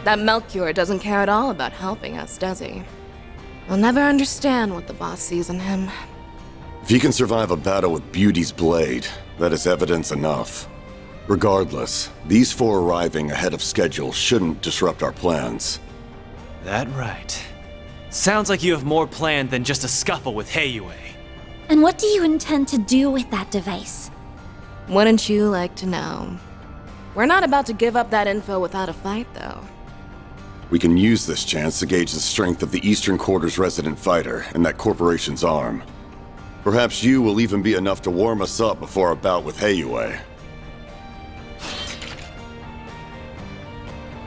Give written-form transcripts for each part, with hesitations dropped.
That Melchior doesn't care at all about helping us, does he? We'll never understand what the boss sees in him. If he can survive a battle with Beauty's blade, that is evidence enough. Regardless, these four arriving ahead of schedule shouldn't disrupt our plans. That right. Sounds like you have more planned than just a scuffle with Heiyue. And what do you intend to do with that device? Wouldn't you like to know? We're not about to give up that info without a fight, though. We can use this chance to gauge the strength of the Eastern Quarter's resident fighter and that corporation's arm. Perhaps you will even be enough to warm us up before a bout with Heiyue.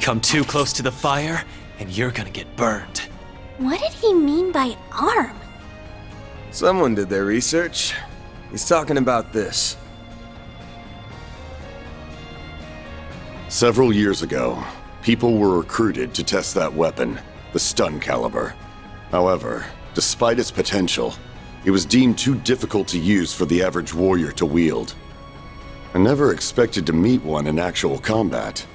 Come too close to the fire, and you're gonna get burned. What did he mean by arm? Someone did their research. He's talking about this. Several years ago, people were recruited to test that weapon, the stun caliber. However, despite its potential, it was deemed too difficult to use for the average warrior to wield. I never expected to meet one in actual combat.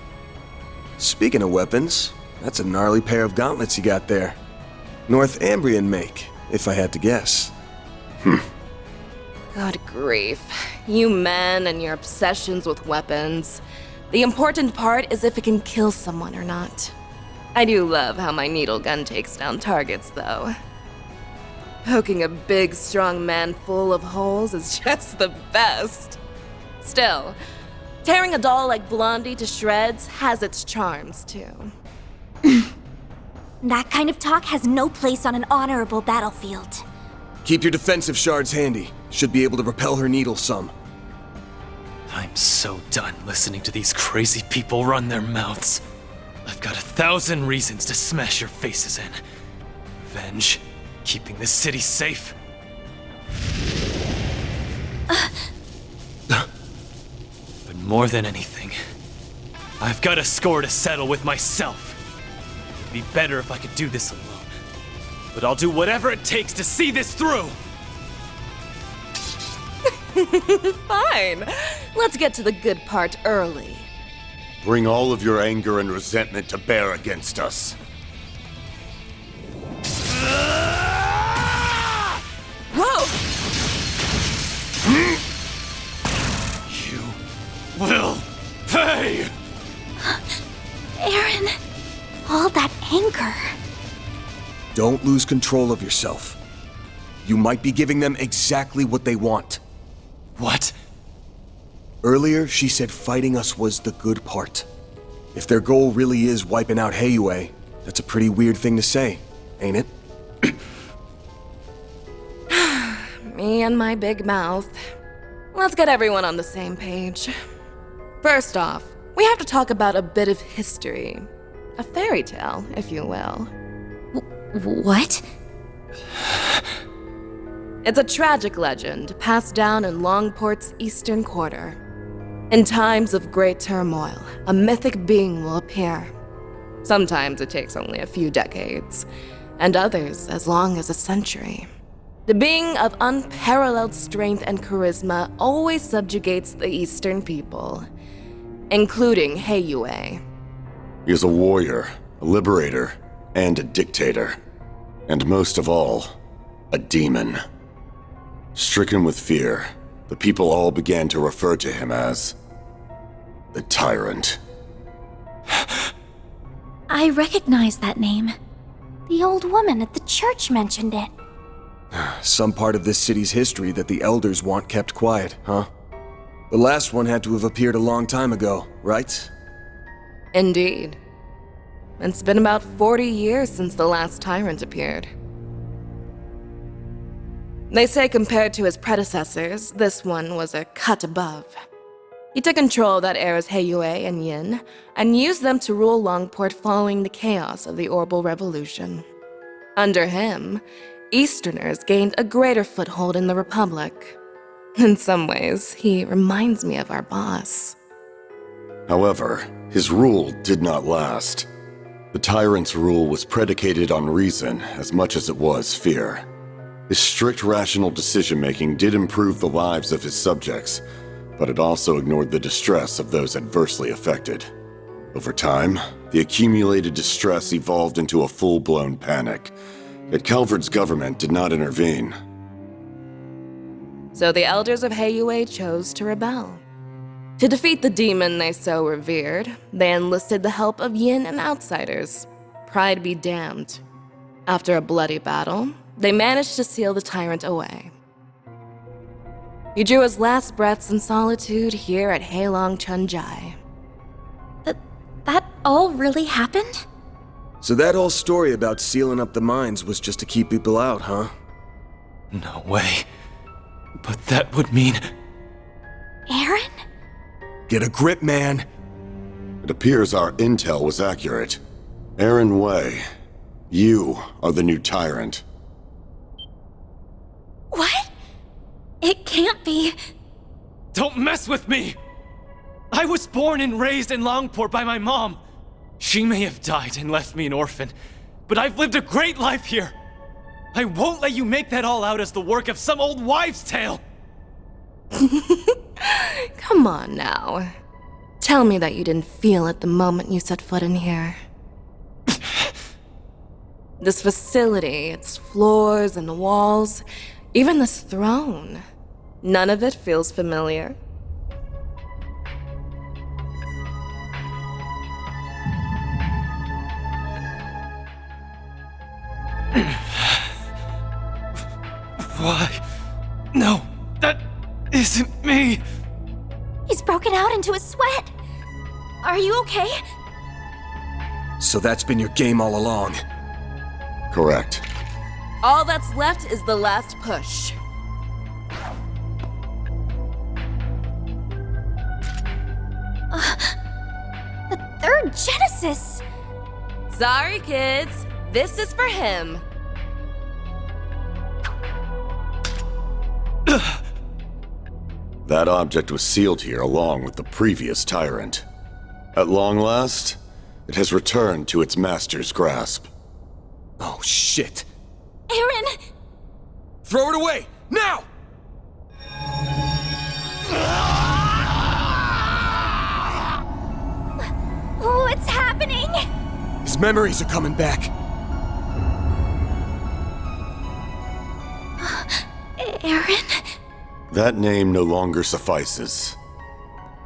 Speaking of weapons, that's a gnarly pair of gauntlets you got there. Northambrian make, if I had to guess. God grief. You men and your obsessions with weapons. The important part is if it can kill someone or not. I do love how my needle gun takes down targets, though. Poking a big, strong man full of holes is just the best. Still, tearing a doll like Blondie to shreds has its charms, too. That kind of talk has no place on an honorable battlefield. Keep your defensive shards handy. Should be able to repel her needle some. I'm so done listening to these crazy people run their mouths. I've got 1,000 reasons to smash your faces in. Revenge, keeping this city safe. But more than anything, I've got a score to settle with myself. It'd be better if I could do this alone. But I'll do whatever it takes to see this through! Fine. Let's get to the good part early. Bring all of your anger and resentment to bear against us. Whoa! You will pay! Aaron, all that anger. Don't lose control of yourself. You might be giving them exactly what they want. What? Earlier, she said fighting us was the good part. If their goal really is wiping out Heiyue, that's a pretty weird thing to say, ain't it? Me and my big mouth. Let's get everyone on the same page. First off, we have to talk about a bit of history. A fairy tale, if you will. What? It's a tragic legend passed down in Langport's Eastern Quarter. In times of great turmoil, a mythic being will appear. Sometimes it takes only a few decades, and others as long as a century. The being of unparalleled strength and charisma always subjugates the Eastern people, including Heiyue. He is a warrior, a liberator, and a dictator. And most of all, a demon. Stricken with fear, the people all began to refer to him as the Tyrant. I recognize that name. The old woman at the church mentioned it. Some part of this city's history that the elders want kept quiet, huh? The last one had to have appeared a long time ago, right? Indeed. It's been about 40 years since the last Tyrant appeared. They say compared to his predecessors, this one was a cut above. He took control of that era's Heiyue and Yin, and used them to rule Langport following the chaos of the Orbital Revolution. Under him, Easterners gained a greater foothold in the Republic. In some ways, he reminds me of our boss. However, his rule did not last. The Tyrant's rule was predicated on reason as much as it was fear. His strict rational decision-making did improve the lives of his subjects, but it also ignored the distress of those adversely affected. Over time, the accumulated distress evolved into a full-blown panic. Yet Calvard's government did not intervene. So the elders of Heiyue chose to rebel. To defeat the demon they so revered, they enlisted the help of Yin and outsiders. Pride be damned. After a bloody battle, they managed to seal the tyrant away. He drew his last breaths in solitude here at Heilong Chunjai. That all really happened? So that whole story about sealing up the mines was just to keep people out, huh? No way. But that would mean... Aaron? Get a grip, man! It appears our intel was accurate. Aaron Wei, you are the new tyrant. What? It can't be. Don't mess with me! I was born and raised in Langport by my mom. She may have died and left me an orphan, but I've lived a great life here. I won't let you make that all out as the work of some old wives' tale. Come on now. Tell me that you didn't feel it the moment you set foot in here. This facility, its floors and walls, even this throne. None of it feels familiar. Why? No, that isn't me. He's broken out into a sweat. Are you okay? So that's been your game all along. Correct. All that's left is the last push. The third Genesis! Sorry, kids. This is for him. That object was sealed here along with the previous tyrant. At long last, it has returned to its master's grasp. Oh, shit. Aaron! Throw it away! Now! What's happening? His memories are coming back. Aaron? That name no longer suffices.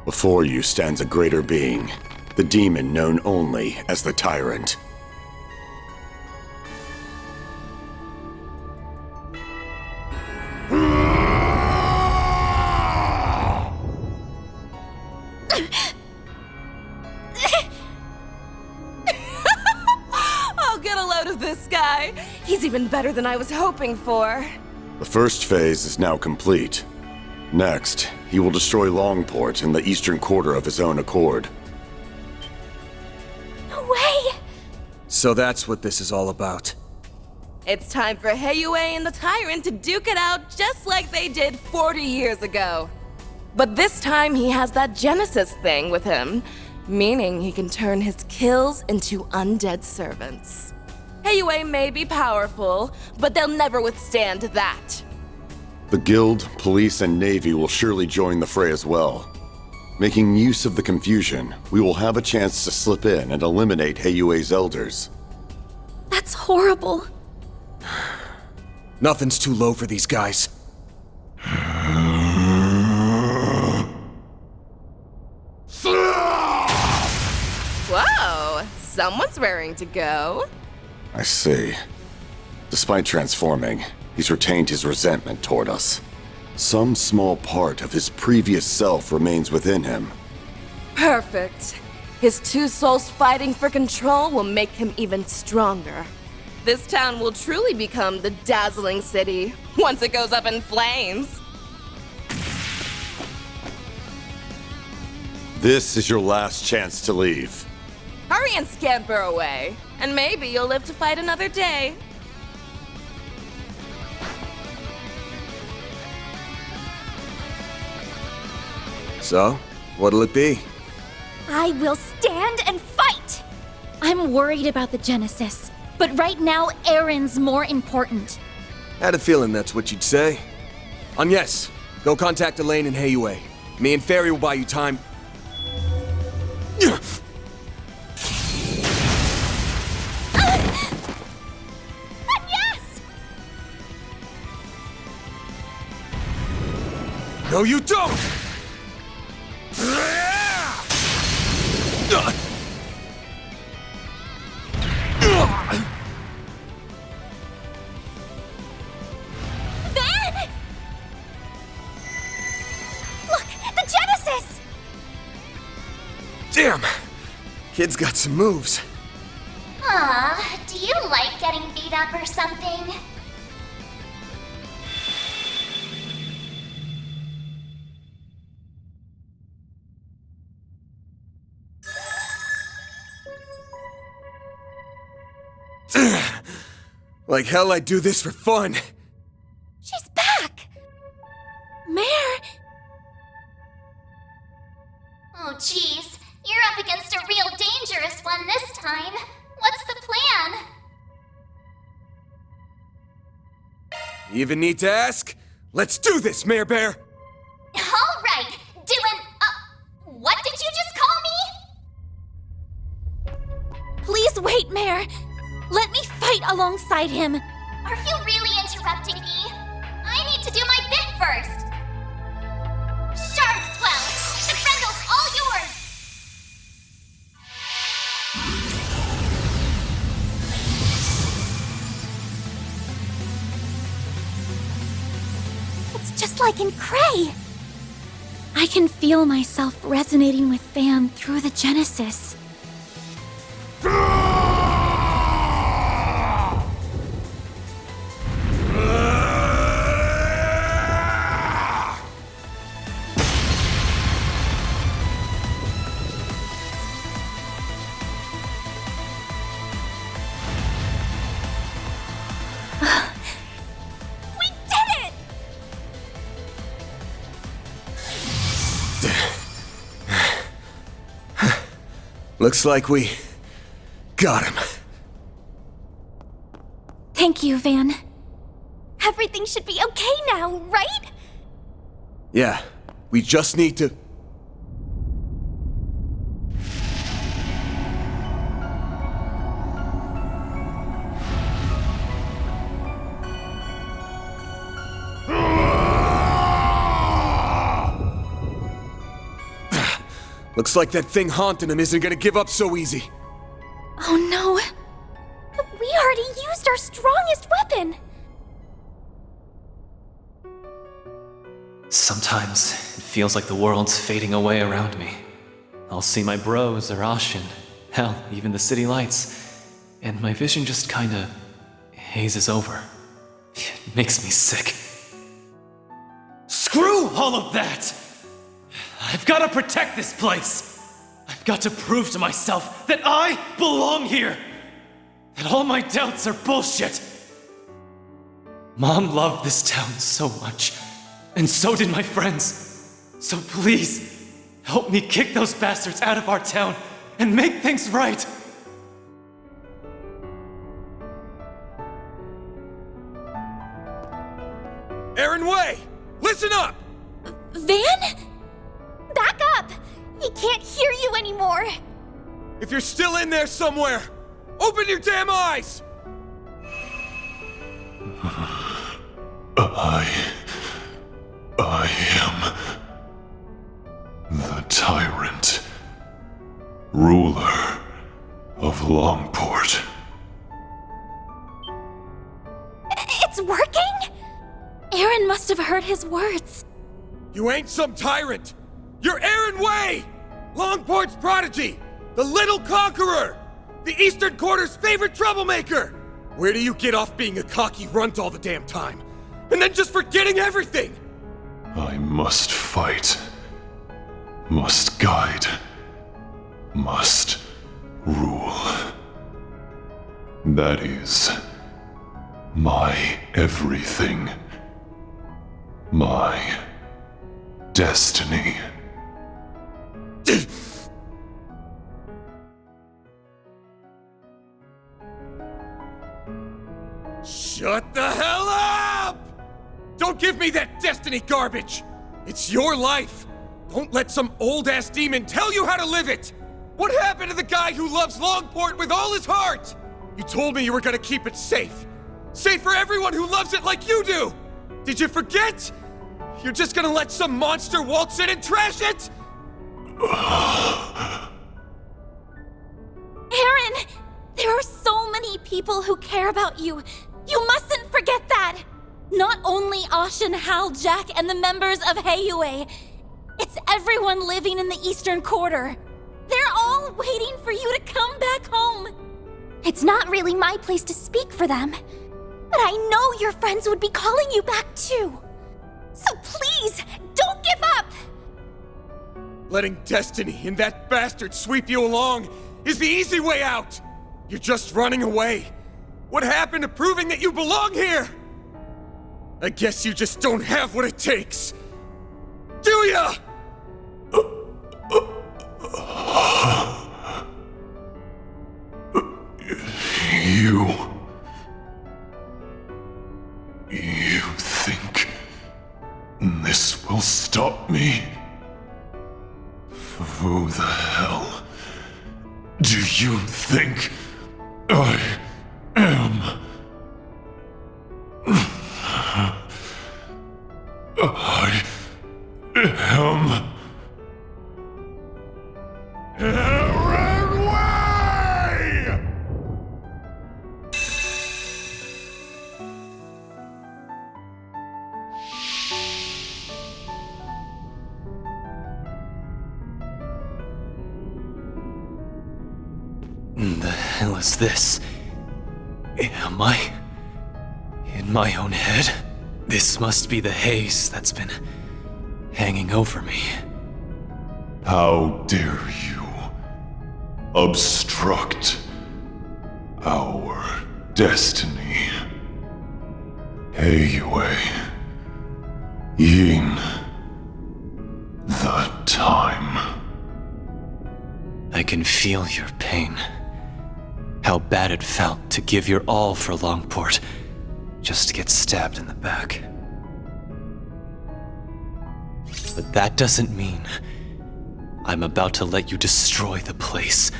Before you stands a greater being, the demon known only as the Tyrant. Oh, get a load of this guy. He's even better than I was hoping for. The first phase is now complete. Next, he will destroy Langport in the eastern quarter of his own accord. No way! So that's what this is all about. It's time for Heiyue and the Tyrant to duke it out just like they did 40 years ago. But this time he has that Genesis thing with him, meaning he can turn his kills into undead servants. Heiyue may be powerful, but they'll never withstand that. The Guild, Police, and Navy will surely join the fray as well. Making use of the confusion, we will have a chance to slip in and eliminate Heiyue's elders. That's horrible. Nothing's too low for these guys. Whoa, someone's raring to go. I see. Despite transforming, he's retained his resentment toward us. Some small part of his previous self remains within him. Perfect. His two souls fighting for control will make him even stronger. This town will truly become the dazzling city once it goes up in flames. This is your last chance to leave. Hurry and scamper away, and maybe you'll live to fight another day. So, what'll it be? I will stand and fight! I'm worried about the Genesis, but right now Aaron's more important. Had a feeling that's what you'd say. Yes, go contact Elaine and Heiyue. Me and Fairy will buy you time. No, you don't! Van! Look, the Genesis! Damn! Kid's got some moves. Do you like getting beat up or something? Like hell I'd do this for fun. She's back! Mare! Oh, jeez. You're up against a real dangerous one this time. What's the plan? You even need to ask? Let's do this, Mare Bear! All right, what did you just call me? Please wait, Mare. Let me fight alongside him. Are you really interrupting me? I need to do my bit first. Shard Swell! The Brendel's all yours! It's just like in Cray. I can feel myself resonating with Van through the Genesis. We did it! Looks like we got him. Thank you, Van. Everything should be okay now, right? Yeah, we just need to... Looks like that thing haunting him isn't gonna give up so easy. Oh no. We already used our strongest weapon. Sometimes it feels like the world's fading away around me. I'll see my bros or Ashin, hell, even the city lights, and my vision just kinda hazes over. It makes me sick. Screw all of that! I've gotta protect this place! I've got to prove to myself that I belong here! That all my doubts are bullshit! Mom loved this town so much, and so did my friends. So please, help me kick those bastards out of our town and make things right! Aaron Way! Listen up! Van? Back up! He can't hear you anymore! If you're still in there somewhere, open your damn eyes! I am the Tyrant, ruler of Langport. It's working? Aaron must have heard his words. You ain't some tyrant! You're Aaron Way! Langport's prodigy! The Little Conqueror! The Eastern Quarter's favorite troublemaker! Where do you get off being a cocky runt all the damn time? And then just forgetting everything? I must fight, must guide, must rule. That is my everything. My destiny. Shut the hell up! Don't give me that destiny garbage! It's your life! Don't let some old-ass demon tell you how to live it! What happened to the guy who loves Langport with all his heart? You told me you were gonna keep it safe. Safe for everyone who loves it like you do! Did you forget? You're just gonna let some monster waltz in and trash it? Aaron! There are so many people who care about you. You mustn't forget that! Not only Ashen, Hal, Jack, and the members of Heiyue. It's everyone living in the Eastern Quarter. They're all waiting for you to come back home. It's not really my place to speak for them, but I know your friends would be calling you back too. So please, don't give up! Letting Destiny and that bastard sweep you along is the easy way out! You're just running away. What happened to proving that you belong here? I guess you just don't have what it takes. Do ya? You think this will stop me? Who the hell do you think I am? I am Aaron Way! The hell is this? Am I in my own head? This must be the haze that's been hanging over me. How dare you obstruct our destiny? Heiyue, Yin, the time. I can feel your pain. How bad it felt to give your all for Langport, just to get stabbed in the back. But that doesn't mean I'm about to let you destroy the place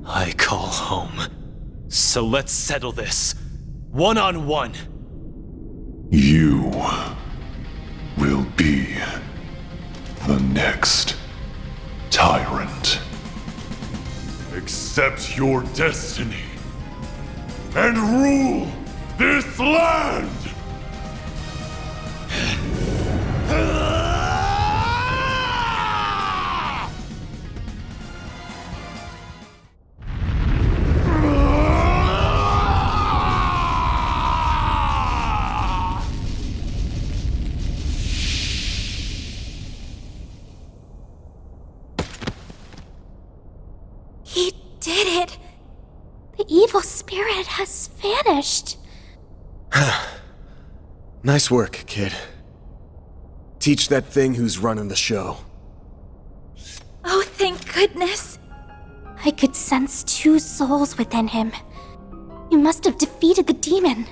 I call home. So let's settle this, one-on-one. You will be the next tyrant. Accept your destiny and rule this land! He did it! The evil spirit has vanished. Nice work, kid. Teach that thing who's running the show. Oh, thank goodness. I could sense two souls within him. You must have defeated the demon.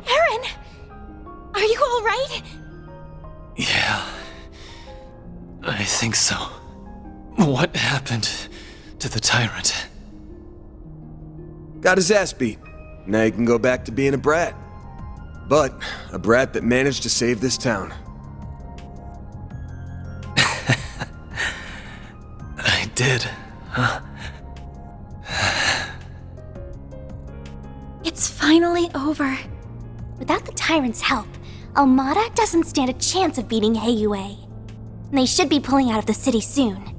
Aaron! Are you alright? Yeah, I think so. What happened to the tyrant? Got his ass beat. Now he can go back to being a brat. But a brat that managed to save this town. I did, huh? It's finally over. Without the tyrant's help, Almada doesn't stand a chance of beating Heiyue. They should be pulling out of the city soon.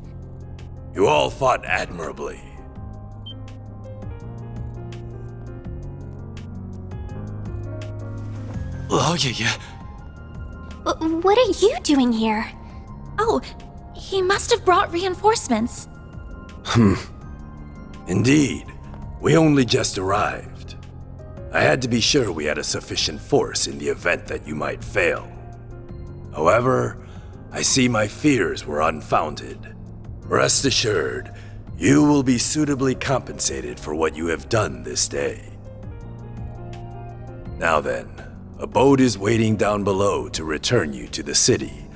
You all fought admirably. Oh, yeah. What are you doing here? Oh, he must have brought reinforcements. Indeed, we only just arrived. I had to be sure we had a sufficient force in the event that you might fail. However, I see my fears were unfounded. Rest assured, you will be suitably compensated for what you have done this day. Now then, a boat is waiting down below to return you to the city.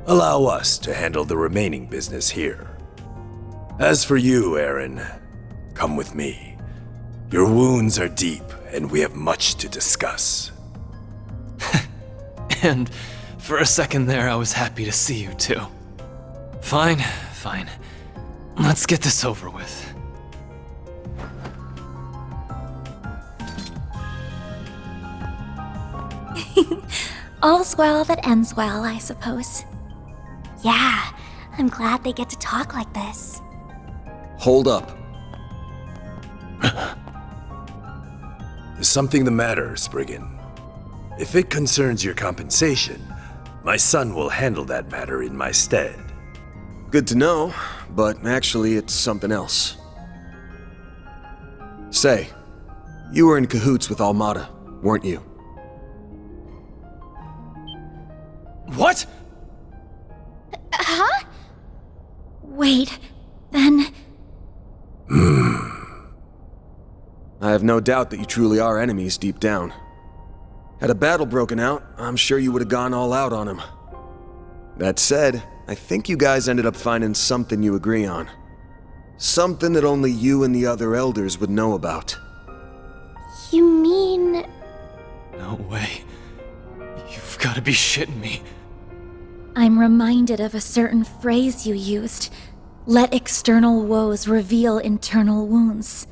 Allow us to handle the remaining business here. As for you, Aaron, come with me. Your wounds are deep, and we have much to discuss. And for a second there, I was happy to see you too. Fine. Let's get this over with. All's well that ends well, I suppose. Yeah, I'm glad they get to talk like this. Hold up. Is something the matter, Spriggan? If it concerns your compensation, my son will handle that matter in my stead. Good to know, but actually it's something else. Say, you were in cahoots with Almada, weren't you? What? Huh? Wait, then... I have no doubt that you truly are enemies deep down. Had a battle broken out, I'm sure you would have gone all out on him. That said, I think you guys ended up finding something you agree on. Something that only you and the other elders would know about. You mean... No way. You've gotta be shitting me. I'm reminded of a certain phrase you used. Let external woes reveal internal wounds.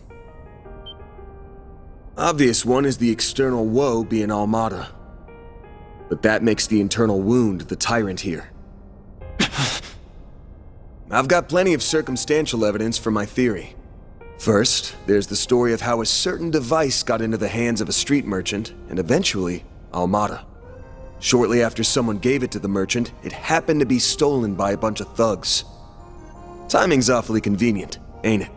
Obvious one is the external woe being Almada. But that makes the internal wound the Tyrant here. I've got plenty of circumstantial evidence for my theory. First, there's the story of how a certain device got into the hands of a street merchant, and eventually, Almada. Shortly after someone gave it to the merchant, it happened to be stolen by a bunch of thugs. Timing's awfully convenient, ain't it?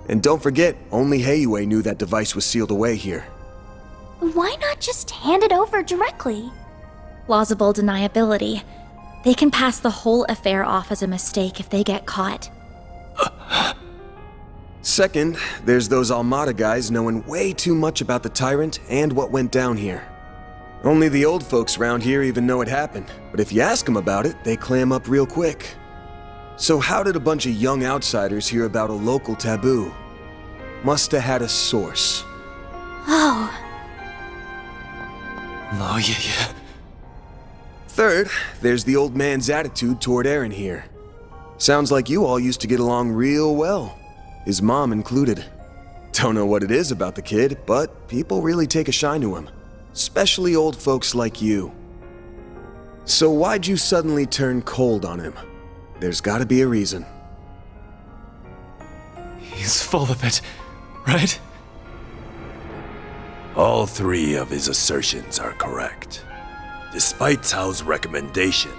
And don't forget, only Heiyue knew that device was sealed away here. Why not just hand it over directly? Plausible deniability. They can pass the whole affair off as a mistake if they get caught. Second, there's those Almada guys knowing way too much about the Tyrant and what went down here. Only the old folks around here even know it happened, but if you ask them about it, they clam up real quick. So how did a bunch of young outsiders hear about a local taboo? Must have had a source. Oh. Oh, yeah. Third, there's the old man's attitude toward Aaron here. Sounds like you all used to get along real well, his mom included. Don't know what it is about the kid, but people really take a shine to him, especially old folks like you. So why'd you suddenly turn cold on him? There's gotta be a reason. He's full of it, right? All three of his assertions are correct. Despite Tao's recommendation,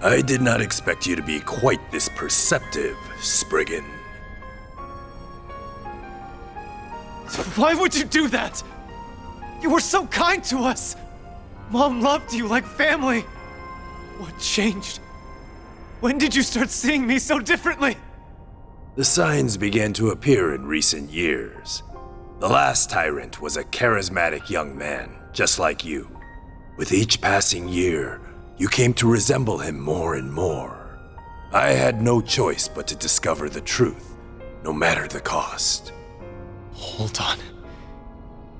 I did not expect you to be quite this perceptive, Spriggan. Why would you do that? You were so kind to us! Mom loved you like family! What changed? When did you start seeing me so differently? The signs began to appear in recent years. The last Tyrant was a charismatic young man, just like you. With each passing year, you came to resemble him more and more. I had no choice but to discover the truth, no matter the cost. Hold on.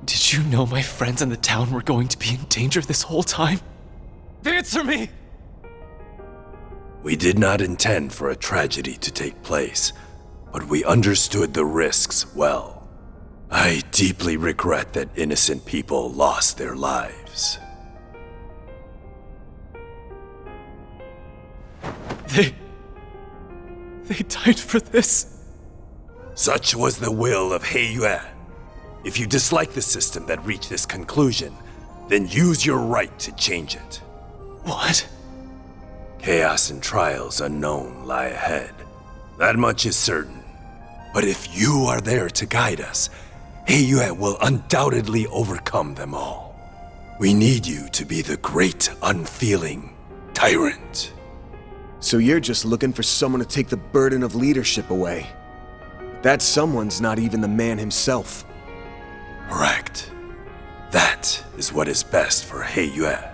Did you know my friends in the town were going to be in danger this whole time? Answer me! We did not intend for a tragedy to take place, but we understood the risks well. I deeply regret that innocent people lost their lives. They died for this. Such was the will of Heiyue. If you dislike the system that reached this conclusion, then use your right to change it. What? Chaos and trials unknown lie ahead. That much is certain. But if you are there to guide us, Heiyue will undoubtedly overcome them all. We need you to be the great, unfeeling Tyrant. So you're just looking for someone to take the burden of leadership away. That someone's not even the man himself. Correct. That is what is best for Heiyue.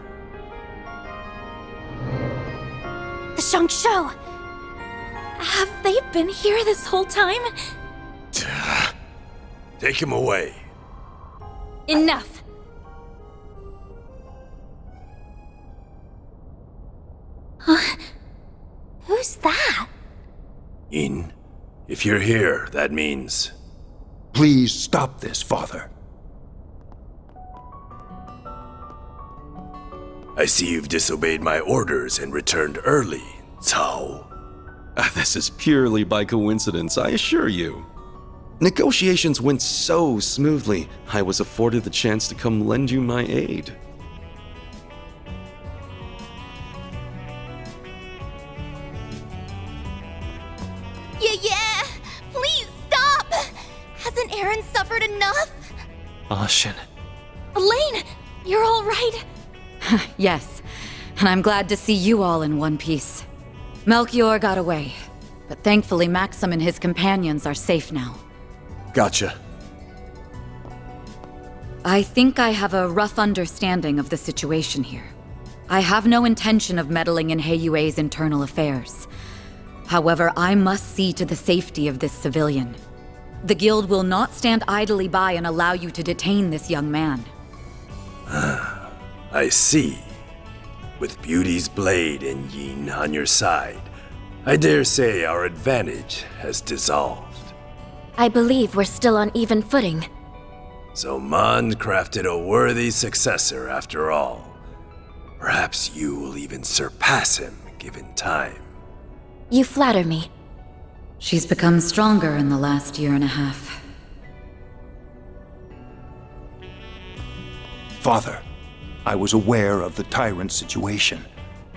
The Shangshou! Have they been here this whole time? Take him away. Enough! Who's that? Yin, if you're here, that means... Please stop this, Father. I see you've disobeyed my orders and returned early, Cao. This is purely by coincidence, I assure you. Negotiations went so smoothly, I was afforded the chance to come lend you my aid. Yeah! Please stop! Hasn't Aaron suffered enough? Ashen. Elaine, you're all right? Yes, and I'm glad to see you all in one piece. Melchior got away, but thankfully Maxim and his companions are safe now. Gotcha. I think I have a rough understanding of the situation here. I have no intention of meddling in Heiyue's internal affairs. However, I must see to the safety of this civilian. The guild will not stand idly by and allow you to detain this young man. I see. With Beauty's blade and Yin on your side, I dare say our advantage has dissolved. I believe we're still on even footing. So Mond crafted a worthy successor after all. Perhaps you will even surpass him, given time. You flatter me. She's become stronger in the last year and a half. Father, I was aware of the Tyrant situation,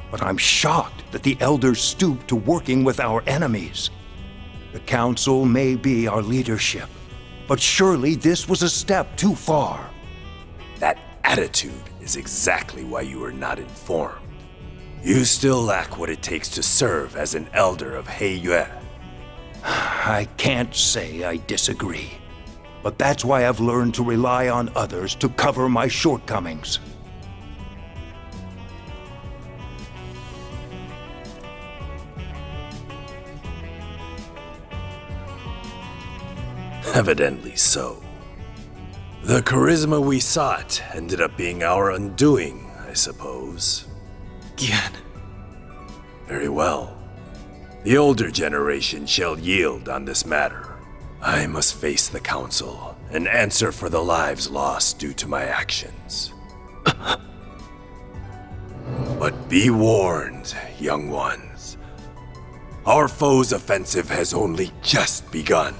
but I'm shocked that the Elders stooped to working with our enemies. The Council may be our leadership, but surely this was a step too far. That attitude is exactly why you are not informed. You still lack what it takes to serve as an elder of Heiyue. I can't say I disagree, but that's why I've learned to rely on others to cover my shortcomings. Evidently so. The charisma we sought ended up being our undoing, I suppose. Gian. Very well. The older generation shall yield on this matter. I must face the Council and answer for the lives lost due to my actions. But be warned, young ones. Our foe's offensive has only just begun.